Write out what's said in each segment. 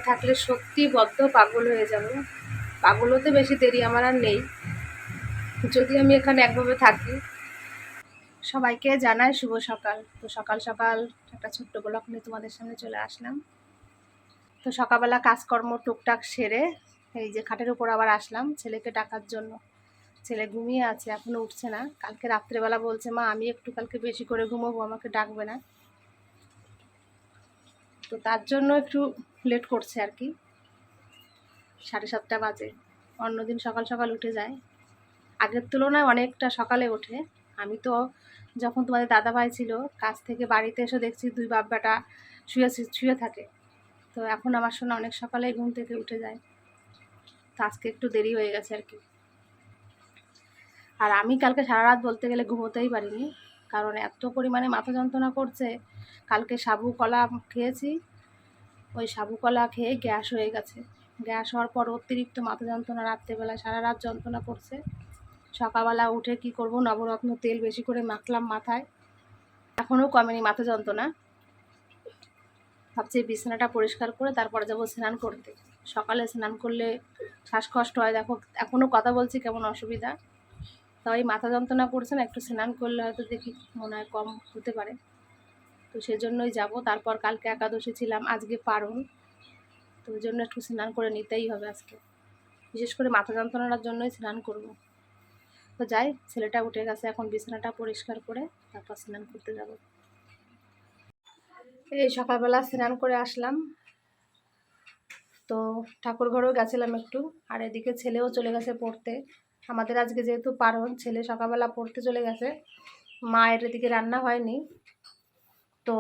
থাকলে সত্যি বদ্ধ পাগল হয়ে যাব। পাগল হতে বেশি দেরি আমার আর নেই, যদি আমি এখানে একভাবে থাকি। সবাইকে জানাই শুভ সকাল। তো সকাল সকাল একটা ছোট্ট ব্লগ নিয়ে তোমাদের সামনে চলে আসলাম। তো সকালবেলা কাজকর্ম টুকটাক সেরে এই যে খাটের উপর আবার আসলাম ছেলেকে ডাকার জন্য। ছেলে ঘুমিয়ে আছে, এখনো উঠছে না। কালকে রাত্রেবেলা বলছে, মা আমি একটু কালকে বেশি করে ঘুমোবো, আমাকে ডাকবে না। তো তার জন্য একটু লেট করছে আর কি, 7:30 বাজে। অন্যদিন সকাল সকাল উঠে যায়, আগের তুলনায় অনেকটা সকালে ওঠে। আমি তো যখন তোমাদের দাদাভাই ছিল কাজ থেকে বাড়িতে এসে দেখছি দুই বাপ বেটা শুয়ে থাকে। তো এখন আমার শোনা অনেক সকালেই ঘুম থেকে উঠে যায়। তো আজকে একটু দেরি হয়ে গেছে আর কি। আর আমি কালকে সারা রাত বলতে গেলে ঘুমোতেই পারিনি, কারণ এত পরিমাণে মাথা যন্ত্রণা করছে। কালকে সাবু কলা খেয়েছি, ওই সাবু কলা খেয়ে গ্যাস হয়ে গেছে। গ্যাস হওয়ার পর অতিরিক্ত মাথা যন্ত্রণা, রাত্রেবেলা সারা রাত যন্ত্রণা করছে। সকালবেলা উঠে কি করব, নবরত্ন তেল বেশি করে মাখলাম মাথায়, এখনও কমেনি মাথা যন্ত্রণা। ভাবছি বিছানাটা পরিষ্কার করে তারপরে যাবো স্নান করতে। সকালে স্নান করলে শ্বাসকষ্ট হয়, দেখো এখনও কথা বলছি কেমন অসুবিধা। তাই মাথা যন্ত্রণা করছে না, একটু স্নান করলে হয়তো দেখি মনে হয় কম হতে পারে। তো সেজন্যই যাব। তারপর কালকে একাদশী ছিলাম, আজকে পারণ, তো ওই জন্য একটু স্নান করে নিতেই হবে আজকে। বিশেষ করে মাথা যন্ত্রণার জন্যই স্নান করব। তো যাই, ছেলেটা উঠে গেছে, এখন বিছানাটা পরিষ্কার করে তারপর স্নান করতে যাব। এই সকালবেলা স্নান করে আসলাম, তো ঠাকুর ঘরেও গেছিলাম একটু। আর এদিকে ছেলেও চলে গেছে পড়তে। আমাদের আজকে যেহেতু পারণ, ছেলে সকালবেলা পড়তে চলে গেছে। মায়ের এদিকে রান্না হয়নি, তো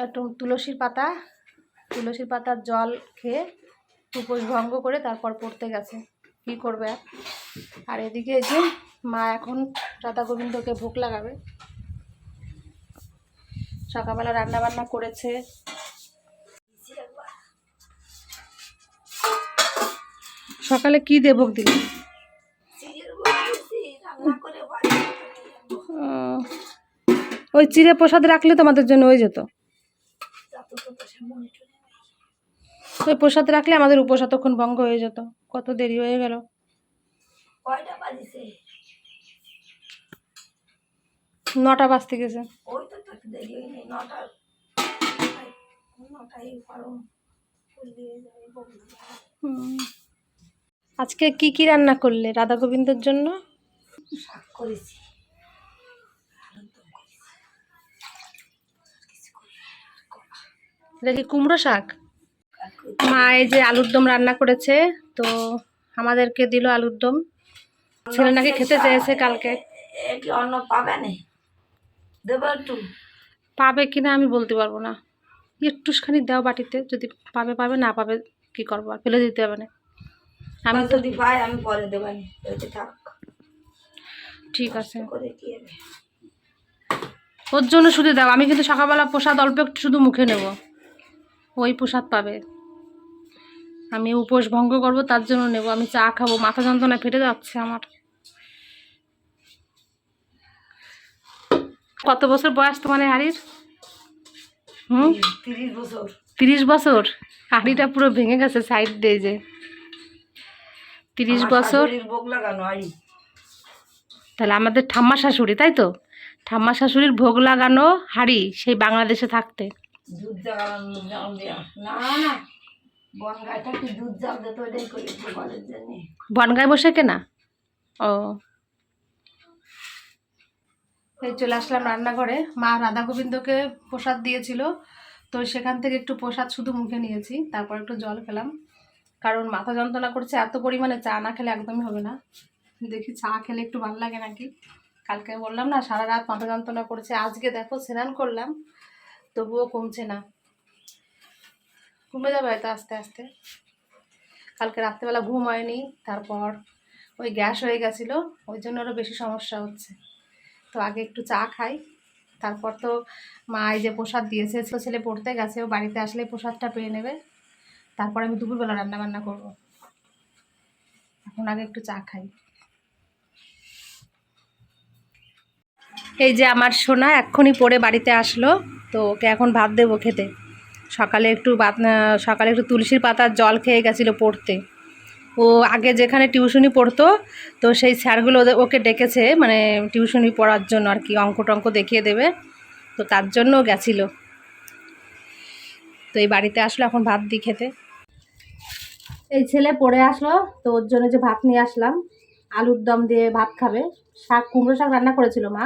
একটু তুলসীর পাতার জল খেয়ে উপোস ভঙ্গ করে তারপর পড়তে গেছে। কি করবে আর এদিকে যে মা এখন রাধা গোবিন্দকে ভোগ লাগাবে। সকালবেলা রান্না বান্না করেছে। সকালে কি দিয়ে ভোগ দিল? ওই চিড়ে প্রসাদ রাখলে তোমাদের জন্য হয়ে যেত। ওই প্রসাদ রাখলে আমাদের উপোস তখন ভঙ্গ হয়ে যেত। কত দেরি হয়ে গেল। 9টা বাজতে গেছে। আজকে কি কি রান্না করলে রাধা গোবিন্দর জন্য? শাক করেছি, এটা কি কুমড়ো শাক? মা এই যে আলুর দম রান্না করেছে, তো আমাদেরকে দিল আলুর দম। ছেলে নাকি খেতে চেয়েছে কালকে। কি অন্য পাবে না, দেবো একটু? পাবে কিনা আমি বলতে পারবো না, একটুখানি দাও বাটিতে, যদি পাবে পাবে, না পাবে কি করবো, আর ফেলে দিতে হবে না। আমি তো যদি পাই আমি পরে দেবানি, থাক ঠিক আছে। করে কি হবে, ওর জন্য শুধু দাও। আমি কিন্তু সকালবেলা প্রসাদ অল্প একটু শুধু মুখে নেব, ওই প্রসাদ পাবে। আমি উপোস ভঙ্গ করবো তার জন্য নেব। আমি চা খাবো, মাথা যন্ত্রণা ফেটে যাচ্ছে আমার। কত বছর বয়স তোমার হাড়ির? 30 বছর। 30 বছর? হাড়িটা পুরো ভেঙে গেছে সাইড দিয়ে যে। 30 বছর ভোগ লাগানো হাড়ি। তাহলে আমাদের ঠাম্মা শাশুড়ি, তাই তো? ঠাম্মা শাশুড়ির ভোগ লাগানো হাড়ি, সেই বাংলাদেশে থাকতে। দুধ জাল দেওয়া না না, বনগায় থাকতে দুধ জাল দিত, ওইটাই করি গোপালের জন্য। বনগায় বসে কেনা? ও, এই চলে আসলাম রান্নাঘরে। মা রাধা গোবিন্দকে প্রসাদ দিয়েছিল, তো সেখান থেকে একটু প্রসাদ শুধু মুখে নিয়েছি, তারপর একটু জল খেলাম। কারণ মাথা যন্ত্রণা করছে এত পরিমাণে, চা না খেলে একদমই হবে না। দেখি চা খেলে একটু ভালো লাগে নাকি। কালকে বললাম না সারা রাত মাথা যন্ত্রণা করেছে। আজকে দেখো স্নান করলাম, তবুও কমছে না। কমে যাবে হয়তো আস্তে আস্তে। কালকে রাত্রেবেলা ঘুম হয়নি, তারপর ওই গ্যাস হয়ে গেছিলো, ওই জন্য আরও বেশি সমস্যা হচ্ছে। তো আগে একটু চা খাই, তারপর তো মা এই যে প্রসাদ দিয়েছে, ছেলে পড়তে গেছে, ও বাড়িতে আসলে প্রসাদটা পেয়ে নেবে। তারপর আমি দুপুরবেলা রান্না বান্না করব। এখন আগে একটু চা খাই। এই যে আমার সোনা এক্ষুনি পড়ে বাড়িতে আসলো, তো ওকে এখন ভাত দেবো খেতে। সকালে একটু তুলসীর পাতার জল খেয়ে গেছিলো পড়তে। ও আগে যেখানে টিউশনি পড়তো তো সেই স্যারগুলো ওকে ডেকেছে, মানে টিউশনি পড়ার জন্য আর কি, অঙ্ক টঙ্ক দেখিয়ে দেবে, তো তার জন্য গেছিলো। তো এই বাড়িতে আসলো এখন ভাত দিই খেতে। এই ছেলে পড়ে আসলো, তো ওর জন্য যে ভাত নিয়ে আসলাম, আলুর দম দিয়ে ভাত খাবে। কুমড়ো শাক রান্না করেছিল মা,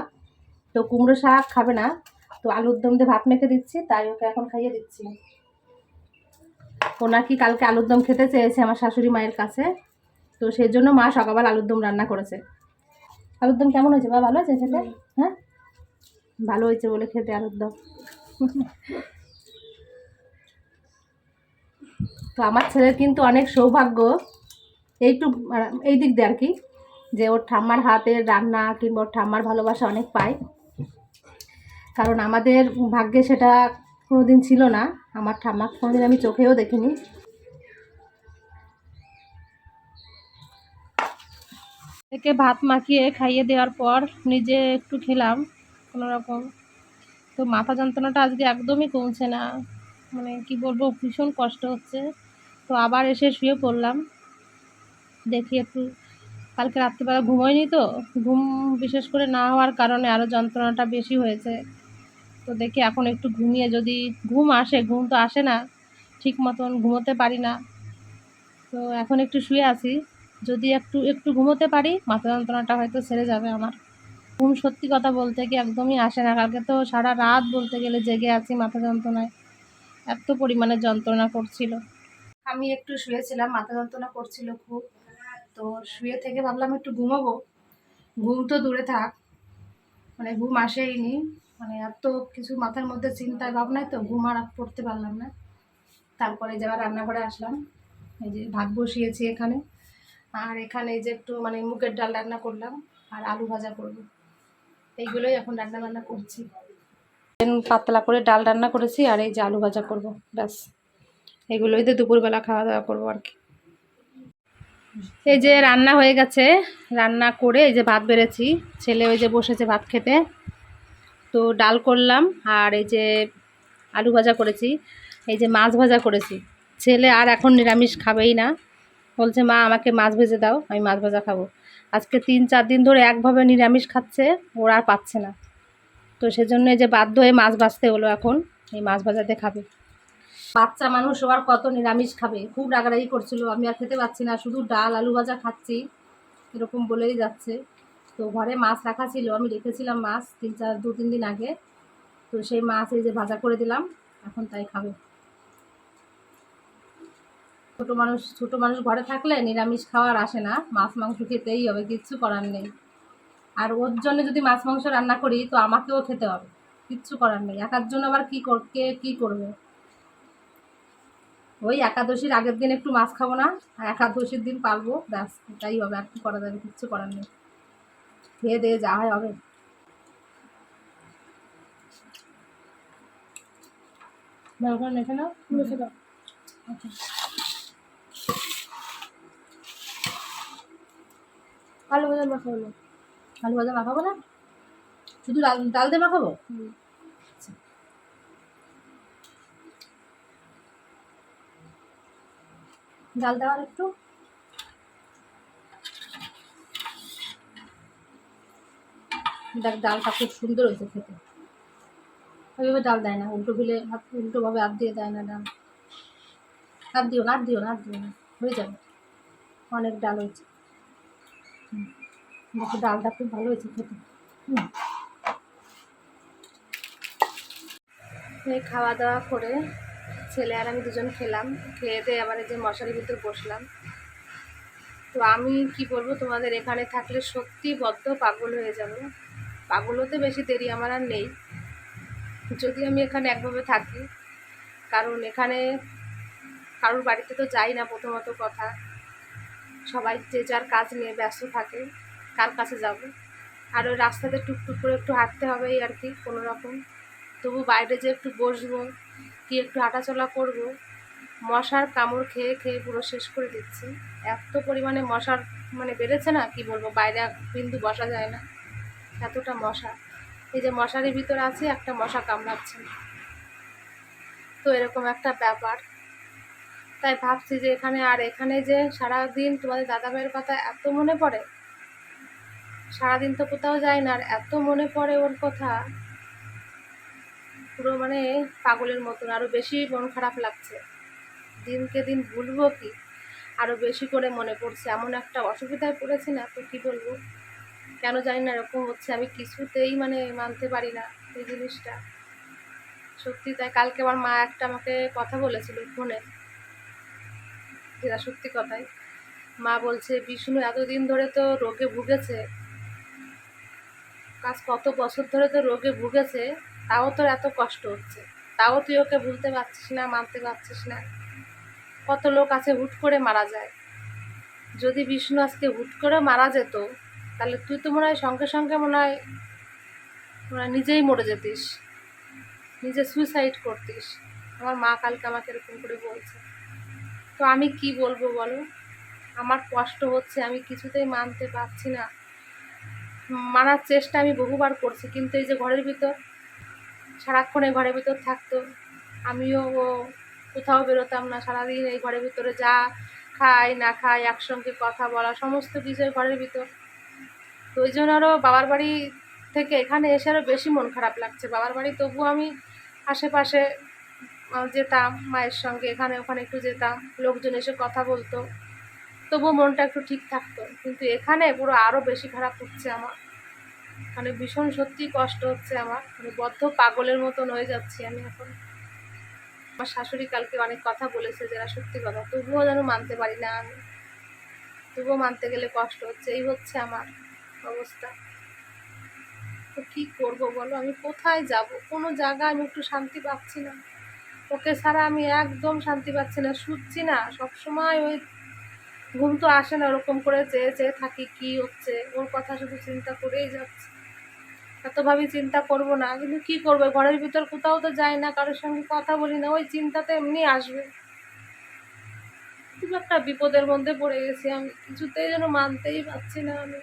তো কুমড়ো শাক খাবে না, তো আলুর দম দিয়ে ভাত মেখে দিচ্ছি, তাই ওকে এখন খাইয়ে দিচ্ছি। ও নাকি কালকে আলুর দম খেতে চেয়েছে আমার শাশুড়ি মায়ের কাছে, তো সেই জন্য মা সকালবেলা আলুর দম রান্না করেছে। আলুর দম কেমন হয়েছে বা? ভালো হয়েছে খেতে? হ্যাঁ, ভালো হয়েছে বলে খেতে আলুর দম। তো আমার ছেলের কিন্তু অনেক সৌভাগ্য এই দিক দিয়ে আর কি, যে ওর ঠাম্মার হাতের রান্না কিংবা ওর ঠাম্মার ভালোবাসা অনেক পায়। কারণ আমাদের ভাগ্যে সেটা কোনোদিন ছিল না, আমার ঠাম্মা কোনোদিন আমি চোখেও দেখিনি। একে ভাত মাখিয়ে খাইয়ে দেওয়ার পর নিজে একটু খেলাম কোনো রকম। তো মাথা যন্ত্রণাটা আজকে একদমই কমছে না, মানে কি বলবো, ভীষণ কষ্ট হচ্ছে। তো আবার এসে শুয়ে পড়লাম, দেখি একটু, কালকে রাত্রিবেলা ঘুমোয়নি, তো ঘুম বিশেষ করে না হওয়ার কারণে আরও যন্ত্রণাটা বেশি হয়েছে। তো দেখি এখন একটু ঘুমিয়ে যদি ঘুম আসে, ঘুম তো আসে না, ঠিক মতন ঘুমোতে পারি না। তো এখন একটু শুয়ে আছি, যদি একটু ঘুমোতে পারি মাথা যন্ত্রণাটা হয়তো সেরে যাবে আমার। ঘুম সত্যি কথা বলতে কি একদমই আসে না, কালকে তো সারা রাত বলতে গেলে জেগে আছি মাথা যন্ত্রণায়, এত পরিমাণে যন্ত্রণা করছিল। আমি একটু শুয়েছিলাম, মাথা যন্ত্রণা করছিল খুব, তো শুয়ে থেকে ভাবলাম একটু ঘুমাবো। ঘুম তো দূরে থাক, মানে ঘুম আসেইনি, মানে এত কিছু মাথার মধ্যে চিন্তায় ভাবনায় তো ঘুম আর পড়তে পারলাম না। তারপরে যাবার রান্নাঘরে আসলাম, এই যে ভাত বসিয়েছি এখানে, আর এখানে এই যে একটু মানে মুগের ডাল রান্না করলাম আর আলু ভাজা করব, এইগুলোই এখন রান্না করছি। পাতলা করে ডাল রান্না করেছি আর এই যে আলু ভাজা করব, ব্যাস এগুলোই তো দুপুরবেলা খাওয়া দাওয়া করবো আর কি। এই যে রান্না হয়ে গেছে, রান্না করে এই যে ভাত বেড়েছি, ছেলে ওই যে বসেছে ভাত খেতে। তো ডাল করলাম আর এই যে আলু ভাজা করেছি, এই যে মাছ ভাজা করেছি। ছেলে আর এখন নিরামিষ খাবেই না, বলছে মা আমাকে মাছ ভেজে দাও, আমি মাছ ভাজা খাবো। আজকে 3-4 দিন ধরে একভাবে নিরামিষ খাচ্ছে, ওরা আর পাচ্ছে না, তো সেজন্য এই যে বাধ্য হয়ে মাছ ভাজতে হলো, এখন এই মাছ ভাজাতে খাবে। বাচ্চা মানুষ ও আর কত নিরামিষ খাবে, খুব রাগারাগি করছিল, আমি আর খেতে পাচ্ছি না, শুধু ডাল আলু ভাজা খাচ্ছি এরকম বলেই যাচ্ছে। তো ঘরে মাছ রাখা ছিল, আমি রেখেছিলাম মাছ 2-3 দিন আগে, তো সেই মাছ এই যে ভাজা করে দিলাম, এখন তাই খাবে। ছোট মানুষ ঘরে থাকলে নিরামিষ খাওয়ার আসে না, মাছ মাংস খেতেই হবে, কিচ্ছু করার নেই। আর ওর জন্য যদি মাছ মাংস রান্না করি তো আমাকেও খেতে হবে, কিচ্ছু করার নেই। একার জন্য আবার কি করবে? ওই একাদশীর আগের দিন একটু মাছ খাবো না, আর একাদশীর দিন পারবো, ব্যাস এটাই হবে, আর কি করা যাবে, কিচ্ছু করার নেই, খেয়ে দিয়ে যা হয় হবে। মেখে নাও, মেখে দাও। আচ্ছা, আলু ভাজা মাখাবো না, আলু ভাজা মাখাবো না, শুধু ডাল দিয়ে মাখাবো। ডাল দেওয়ার একটু, দেখ ডালটা খুব সুন্দর হয়েছে খেতে। ওইভাবে ডাল দেয় না, উল্টোভাবে হাত দিয়ে দেয় না ডাল। হাত দিও না হয়ে যাবে, অনেক ডাল হয়েছে। দেখো ডালটা খুব ভালো হয়েছে খেতে। এই খাওয়া দাওয়া করে ছেলে আর আমি দুজন খেলাম, খেয়ে দিয়ে আবার এই যে মশারির ভিতর বসলাম। তো আমি কি বলবো, তোমাদের এখানে থাকলে সত্যি বড্ড পাগল হয়ে যাবে। পাগল হতে বেশি দেরি আমার আর নেই, যদি আমি এখানে একভাবে থাকি। কারণ এখানে কারোর বাড়িতে তো যাই না, প্রথমত কথা, সবাই যে যার কাজ নিয়ে ব্যস্ত থাকে, কার কাছে যাব। আর ওই রাস্তাতে টুকটুক করে একটু হাঁটতে হবে এই আর কি, কোনো রকম। তবু বাইরে যে একটু বসবো কি একটু হাঁটাচলা করব, মশার কামড় খেয়ে খেয়ে পুরো শেষ করে দিচ্ছি। এত পরিমাণে মশার মানে বেড়েছে না, কি বলবো, বাইরে বিন্দু বসা যায় না, এতটা মশা। এই যে মশারির ভিতরে আছে, একটা মশা কামড়াচ্ছে। তো এরকম একটা ব্যাপার। তাই ভাবছি যে এখানে যে সারাদিন তোমাদের দাদাভাইয়ের কথা এত মনে পড়ে, সারাদিন তো কোথাও যায় না, আর এত মনে পড়ে ওর কথা, পুরো মানে পাগলের মতন। আরও বেশি মন খারাপ লাগছে, দিনকে দিন ভুলবো কি, আরও বেশি করে মনে পড়ছে। এমন একটা অসুবিধায় পড়েছি না, তো কী বলবো, কেন জানি না এরকম হচ্ছে, আমি কিছুতেই মানে মানতে পারি না এই জিনিসটা, সত্যি। তাই কালকে আমার মা একটা আমাকে কথা বলেছিল ফোনে, যেটা সত্যি কথাই। মা বলছে বিষ্ণু এতদিন ধরে তো রোগে ভুগেছে, কত বছর ধরে তো রোগে ভুগেছে, তাও তোর এত কষ্ট হচ্ছে, তাও তুই ওকে ভুলতে পারছিস না, মানতে পারছিস না। কত লোক আছে হুট করে মারা যায়, যদি বিষ্ণু আজকে হুট করে মারা যেত, তাহলে তুই তো মনে হয় সঙ্গে সঙ্গে মনে হয় নিজেই মরে যেতিস, নিজে সুইসাইড করতিস। আমার মা কালকে আমাকে এরকম করে বলছে। তো আমি কি বলবো বলো, আমার কষ্ট হচ্ছে, আমি কিছুতেই মানতে পারছি না। মানার চেষ্টা আমি বহুবার করছি, কিন্তু এই যে ঘরের ভিতর, সারাক্ষণ এই ঘরের ভিতর থাকতো, আমিও কোথাও বেরোতাম না, সারাদিন এই ঘরের ভিতরে যা খাই না খাই একসঙ্গে কথা বলা, সমস্ত কিছু ঘরের ভিতর। তো ওই জন্য আরও বাবার বাড়ি থেকে এখানে এসে আরও বেশি মন খারাপ লাগছে। বাবার বাড়ি তবুও আমি আশেপাশে যেতাম মায়ের সঙ্গে, এখানে ওখানে একটু যেতাম, লোকজন এসে কথা বলতো, তবুও মনটা একটু ঠিক থাকতো। কিন্তু এখানে পুরো আরও বেশি খারাপ হচ্ছে আমার, মানে ভীষণ সত্যি কষ্ট হচ্ছে আমার, মানে বদ্ধ পাগলের মতন হয়ে যাচ্ছি আমি এখন। আমার শাশুড়ি কালকে অনেক কথা বলেছে, যারা সত্যি কথা, তবুও যেন মানতে পারি না আমি, তবুও মানতে গেলে কষ্ট হচ্ছে, এই হচ্ছে আমার অবস্থা। তো কী করবো বলো, আমি কোথায় যাব, কোনো জায়গায় আমি একটু শান্তি পাচ্ছি না, ওকে ছাড়া আমি একদম শান্তি পাচ্ছি না, শুচ্ছি না, সবসময় ওই ঘুম তো আসে না, ওরকম করে চেয়ে চেয়ে থাকি কী হচ্ছে, ওর কথা শুধু চিন্তা করেই যাচ্ছে। এতভাবে চিন্তা করব না, কিন্তু কী করবো, ঘরের ভিতর কোথাও তো যাই না, কারোর সঙ্গে কথা বলি না, ওই চিন্তাতে এমনি আসবে। খুব একটা বিপদের মধ্যে পড়ে গেছি আমি, কিছুতেই যেন মানতেই পারছি না আমি।